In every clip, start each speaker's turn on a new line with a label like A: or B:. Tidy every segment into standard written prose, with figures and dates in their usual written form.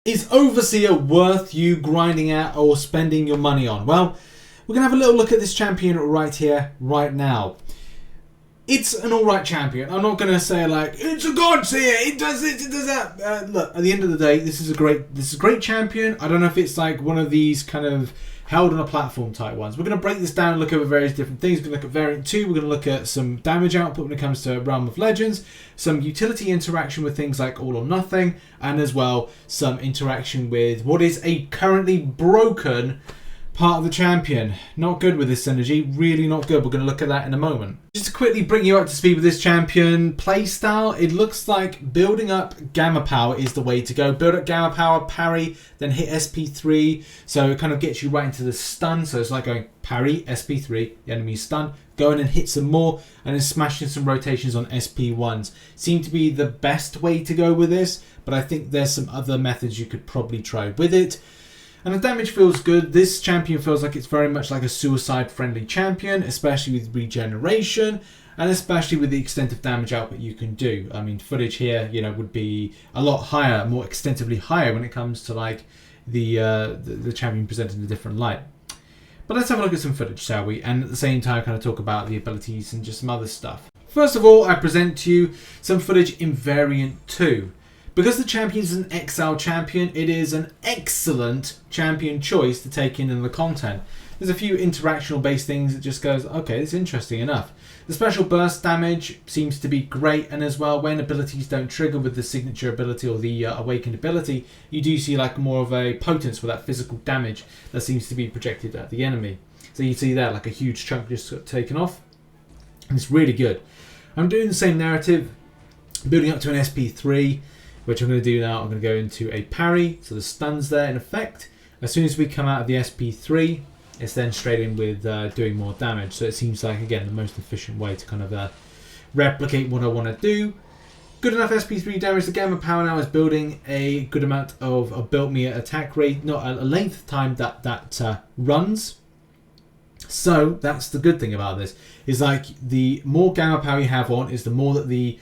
A: Is Overseer worth you grinding out or spending your money on? Well, we're going to have a little look at this champion right here, right now. It's an alright champion. I'm not going to say like, it's a god tier, it does this, it does that. Look, at the end of the day, this is a great champion. I don't know if it's like one of these kind of held on a platform type ones. We're going to break this down and look over various different things. We're going to look at variant 2. We're going to look at some damage output when it comes to Realm of Legends, some utility interaction with things like All or Nothing, and as well some interaction with what is a currently broken part of the champion. Not good with this synergy, really not good. We're going to look at that in a moment. Just to quickly bring you up to speed with this champion playstyle, it looks like building up Gamma Power is the way to go. Build up Gamma Power, parry, then hit SP3, so it kind of gets you right into the stun. So it's like going parry, SP3, the enemy's stun, go in and hit some more, and then smashing some rotations on SP1s. Seem to be the best way to go with this, but I think there's some other methods you could probably try with it. And the damage feels good. This champion feels like it's very much like a suicide-friendly champion, especially with regeneration, and especially with the extent of damage output you can do. I mean, footage here, you know, would be a lot higher, more extensively higher when it comes to like the champion presented in a different light. But let's have a look at some footage, shall we? And at the same time, kind of talk about the abilities and just some other stuff. First of all, I present to you some footage in variant 2. Because the champion is an XL champion, it is an excellent champion choice to take in the content. There's a few interactional based things that just goes, okay, it's interesting enough. The special burst damage seems to be great, and as well, when abilities don't trigger with the signature ability or the awakened ability, you do see like more of a potence for that physical damage that seems to be projected at the enemy. So you see there like a huge chunk just got taken off, and it's really good. I'm doing the same narrative, building up to an SP3, which I'm going to do now. I'm going to go into a parry, so the stun's there in effect. As soon as we come out of the SP3, it's then straight in with doing more damage. So it seems like, again, the most efficient way to kind of replicate what I want to do. Good enough SP3 damage. The Gamma Power now is building a good amount of built me attack rate, not a length of time that runs. So that's the good thing about this, is like the more Gamma Power you have on, is the more that the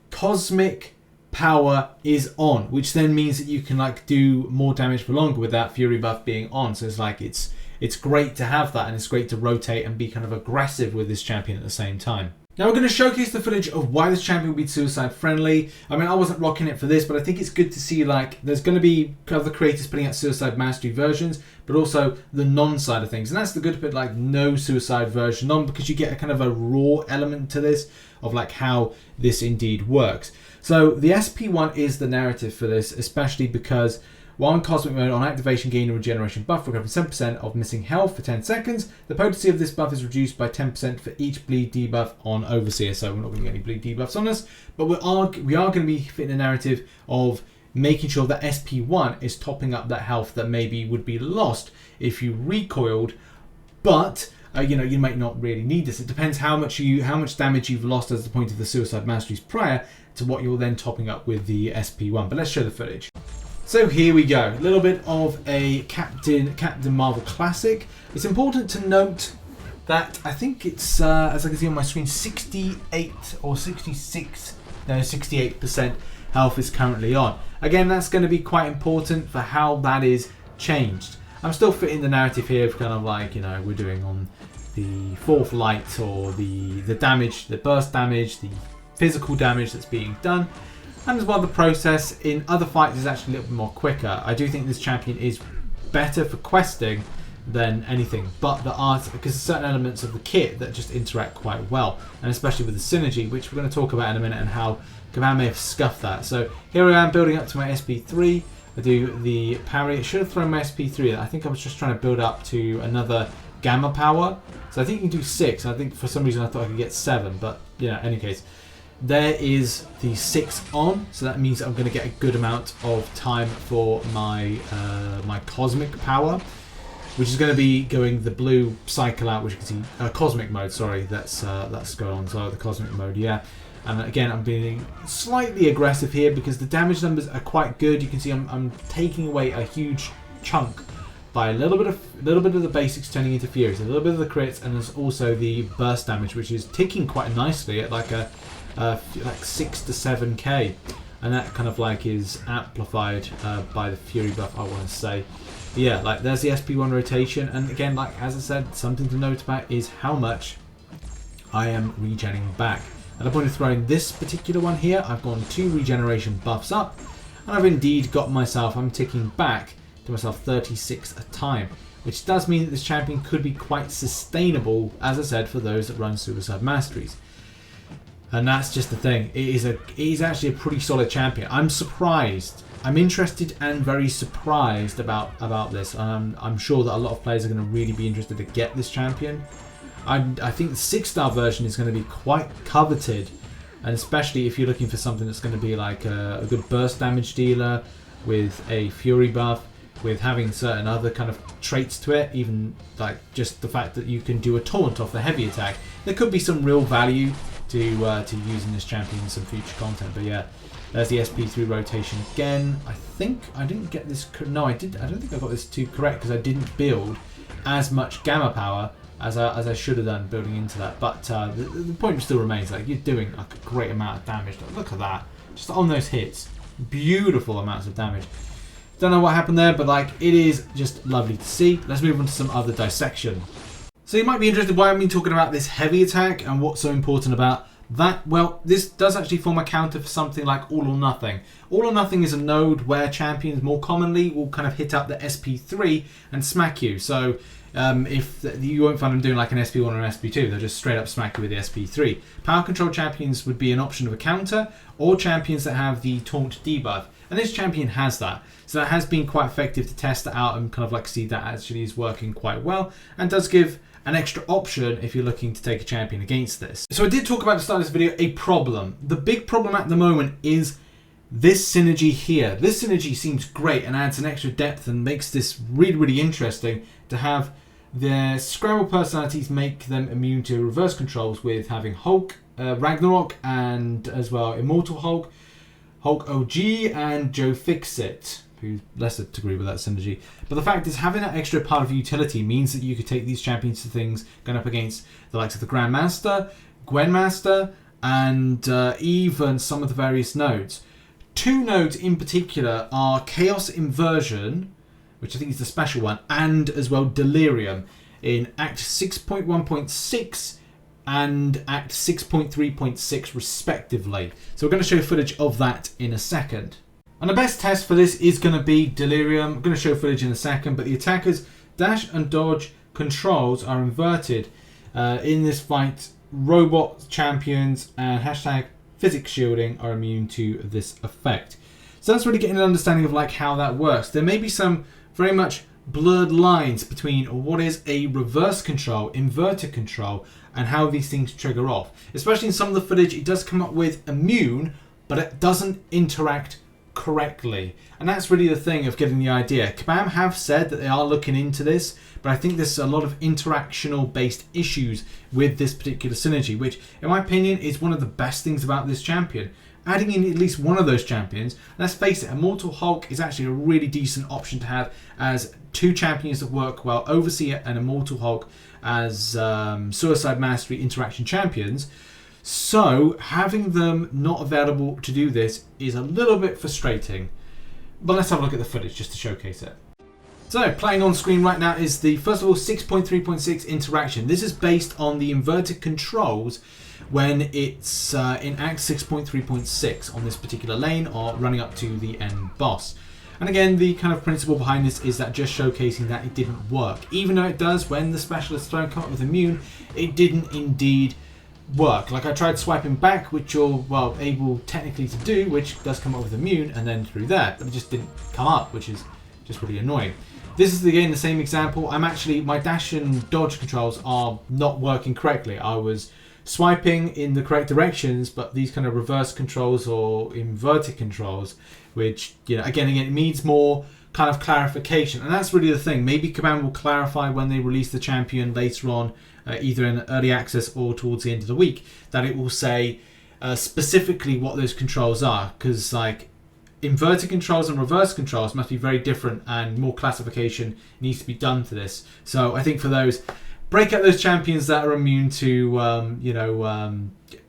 A: cosmic power is on, which then means that you can like do more damage for longer with that fury buff being on. So it's like it's great to have that, and it's great to rotate and be kind of aggressive with this champion at the same time. Now we're going to showcase the footage of why this champion will be suicide friendly. I mean, I wasn't rocking it for this, but I think it's good to see like there's going to be other creators putting out suicide mastery versions, but also the non-side of things. And that's the good bit, like no suicide version on, because you get a kind of a raw element to this of like how this indeed works. So the SP1 is the narrative for this, especially because while in Cosmic Mode, on activation, gain a regeneration buff, recovering 7% of missing health for 10 seconds. The potency of this buff is reduced by 10% for each bleed debuff on Overseer, so we're not going to get any bleed debuffs on us, but we are going to be fitting a narrative of making sure that SP1 is topping up that health that maybe would be lost if you recoiled, but you know, you might not really need this. It depends how much damage you've lost as the point of the suicide masteries prior to what you're then topping up with the SP1. But let's show the footage. So here we go, a little bit of a Captain Marvel classic. It's important to note that I think it's, as I can see on my screen, 68 or 66, no, 68% health is currently on. Again, that's going to be quite important for how that is changed. I'm still fitting the narrative here of kind of like, you know, we're doing on the fourth light, or the damage, the burst damage, the physical damage that's being done. And as well, the process in other fights is actually a little bit more quicker. I do think this champion is better for questing than anything, but there are, because there's certain elements of the kit that just interact quite well, and especially with the synergy, which we're going to talk about in a minute, and how Command may have scuffed that. So here I am building up to my SP3. I do the parry. I should have thrown my SP3. I think I was just trying to build up to another Gamma Power. So I think you can do 6. I think for some reason I thought I could get 7, but yeah, in any case. There is the 6 on, so that means I'm going to get a good amount of time for my my cosmic power, which is going to be going the blue cycle out, which you can see cosmic mode. Sorry, that's going on. So the cosmic mode, yeah. And again, I'm being slightly aggressive here because the damage numbers are quite good. You can see I'm taking away a huge chunk by a little bit of the basics turning into furies, a little bit of the crits, and there's also the burst damage, which is ticking quite nicely at like a like 6 to 7k and that kind of like is amplified by the Fury buff, I want to say. But yeah, like there's the SP1 rotation, and again, like as I said, something to note about is how much I am regenning back. At the point of throwing this particular one here, I've gone 2 regeneration buffs up, and I've indeed got myself, I'm ticking back to myself 36 a time, which does mean that this champion could be quite sustainable, as I said, for those that run Suicide Masteries. And that's just the thing. It is actually a pretty solid champion. I'm surprised. I'm interested and very surprised about this. I'm sure that a lot of players are going to really be interested to get this champion. I think the 6-star version is going to be quite coveted, and especially if you're looking for something that's going to be like a good burst damage dealer with a Fury buff, with having certain other kind of traits to it, even like just the fact that you can do a taunt off the heavy attack. There could be some real value to using this champion in some future content. But yeah, there's the SP3 rotation again. I think I didn't get this. No, I did. I don't think I got this too correct because I didn't build as much gamma power as I should have done building into that. But the point still remains, like you're doing like a great amount of damage. Look at that, just on those hits, beautiful amounts of damage. Don't know what happened there, but like it is just lovely to see. Let's move on to some other dissection. So you might be interested why I've been talking about this heavy attack and what's so important about that. Well, this does actually form a counter for something like All or Nothing. All or Nothing is a node where champions more commonly will kind of hit up the SP3 and smack you. So if you won't find them doing like an SP1 or an SP2, they'll just straight up smack you with the SP3. Power control champions would be an option of a counter, or champions that have the Taunt debuff. And this champion has that. So that has been quite effective to test it out and kind of like see that actually is working quite well, and does give an extra option if you're looking to take a champion against this. So I did talk about at the start of this video a problem. The big problem at the moment is this synergy here. This synergy seems great and adds an extra depth and makes this really, really interesting to have their scramble personalities make them immune to reverse controls with having Hulk, Ragnarok, and as well Immortal Hulk, Hulk OG, and Joe Fixit, who's less to agree with that synergy. But the fact is, having that extra part of utility means that you could take these champions to things going up against the likes of the Grandmaster, Gwenmaster, and even some of the various nodes. 2 nodes in particular are Chaos Inversion, which I think is the special one, and as well Delirium in Act 6.1.6 and Act 6.3.6 respectively. So we're going to show footage of that in a second. And the best test for this is going to be Delirium. I'm going to show footage in a second, but the attacker's dash and dodge controls are inverted in this fight. Robot champions and hashtag physics shielding are immune to this effect. So that's really getting an understanding of like how that works. There may be some very much blurred lines between what is a reverse control, inverted control, and how these things trigger off. Especially in some of the footage, it does come up with immune, but it doesn't interact correctly. And that's really the thing of getting the idea. Kabam have said that they are looking into this, but I think there's a lot of interactional based issues with this particular synergy, which in my opinion is one of the best things about this champion. Adding in at least one of those champions, let's face it, Immortal Hulk is actually a really decent option to have as 2 champions that work well, Overseer and Immortal Hulk as Suicide Mastery interaction champions. So having them not available to do this is a little bit frustrating. But let's have a look at the footage just to showcase it. So playing on screen right now is the, first of all, 6.3.6 interaction. This is based on the inverted controls when it's in Act 6.3.6 on this particular lane or running up to the end boss. And again, the kind of principle behind this is that just showcasing that it didn't work. Even though it does when the specialists don't come up with immune, it didn't indeed work. Like I tried swiping back, which you're, well, able technically to do, which does come up with immune, and then through that, but it just didn't come up, which is just really annoying. This is again the same example. My dash and dodge controls are not working correctly. I was swiping in the correct directions, but these kind of reverse controls or inverted controls, which, you know, again, it needs more kind of clarification. And that's really the thing. Maybe Kabam will clarify when they release the champion later on, either in early access or towards the end of the week, that it will say specifically what those controls are, because like inverted controls and reverse controls must be very different, and more classification needs to be done for this. So I think for those, break out those champions that are immune to,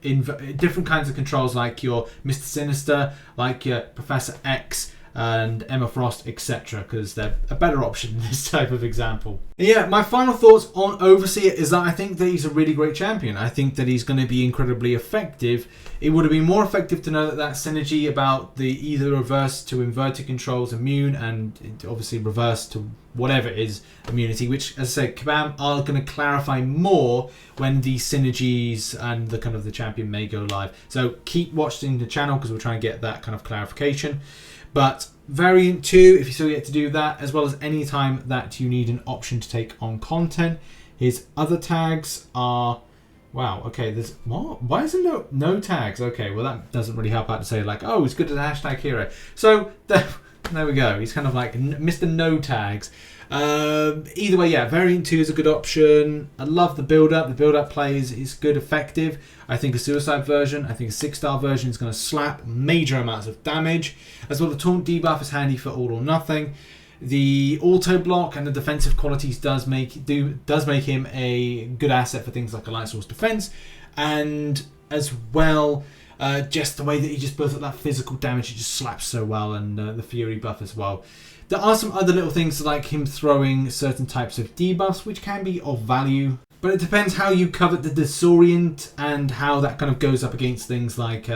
A: different kinds of controls, like your Mr. Sinister, like your Professor X, and Emma Frost, etc., because they're a better option in this type of example. Yeah, my final thoughts on Overseer is that I think that he's a really great champion. I think that he's going to be incredibly effective. It would have been more effective to know that synergy about the either reverse to inverted controls immune and obviously reverse to whatever it is immunity, which, as I said, Kabam are going to clarify more when the synergies and the kind of the champion may go live. So keep watching the channel because we're trying to get that kind of clarification. But variant 2, if you still get to do that, as well as any time that you need an option to take on content. His other tags are, wow, okay, there's what? Why is there no tags? Okay, well that doesn't really help out to say like, oh, he's good at hashtag hero. So there we go. He's kind of like Mr. No Tags. Either way, yeah, variant 2 is a good option. I love the build-up. The build-up play is good, effective. I think a suicide version, I think a 6-star version is going to slap major amounts of damage. As well, the taunt debuff is handy for all or nothing. The auto block and the defensive qualities does make him a good asset for things like a light source defense, and as well, just the way that he just builds up that physical damage, he just slaps so well, and the fury buff as well. There are some other little things like him throwing certain types of debuffs which can be of value, but it depends how you cover the disorient and how that kind of goes up against things like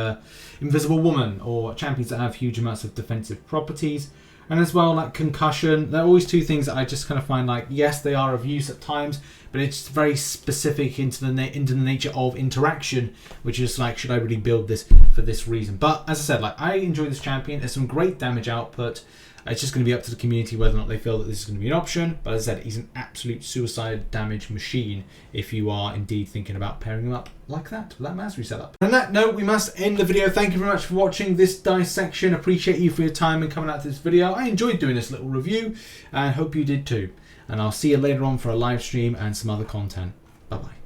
A: Invisible Woman or champions that have huge amounts of defensive properties. And as well, like concussion, they're always two things that I just kind of find like, yes, they are of use at times, but it's very specific into the nature of interaction, which is like, should I really build this for this reason? But as I said, like I enjoy this champion. There's some great damage output. It's just going to be up to the community whether or not they feel that this is going to be an option. But as I said, he's an absolute suicide damage machine if you are indeed thinking about pairing him up like that with that mastery setup. On that note, we must end the video. Thank you very much for watching this dissection. Appreciate you for your time and coming out to this video. I enjoyed doing this little review and hope you did too. And I'll see you later on for a live stream and some other content. Bye bye.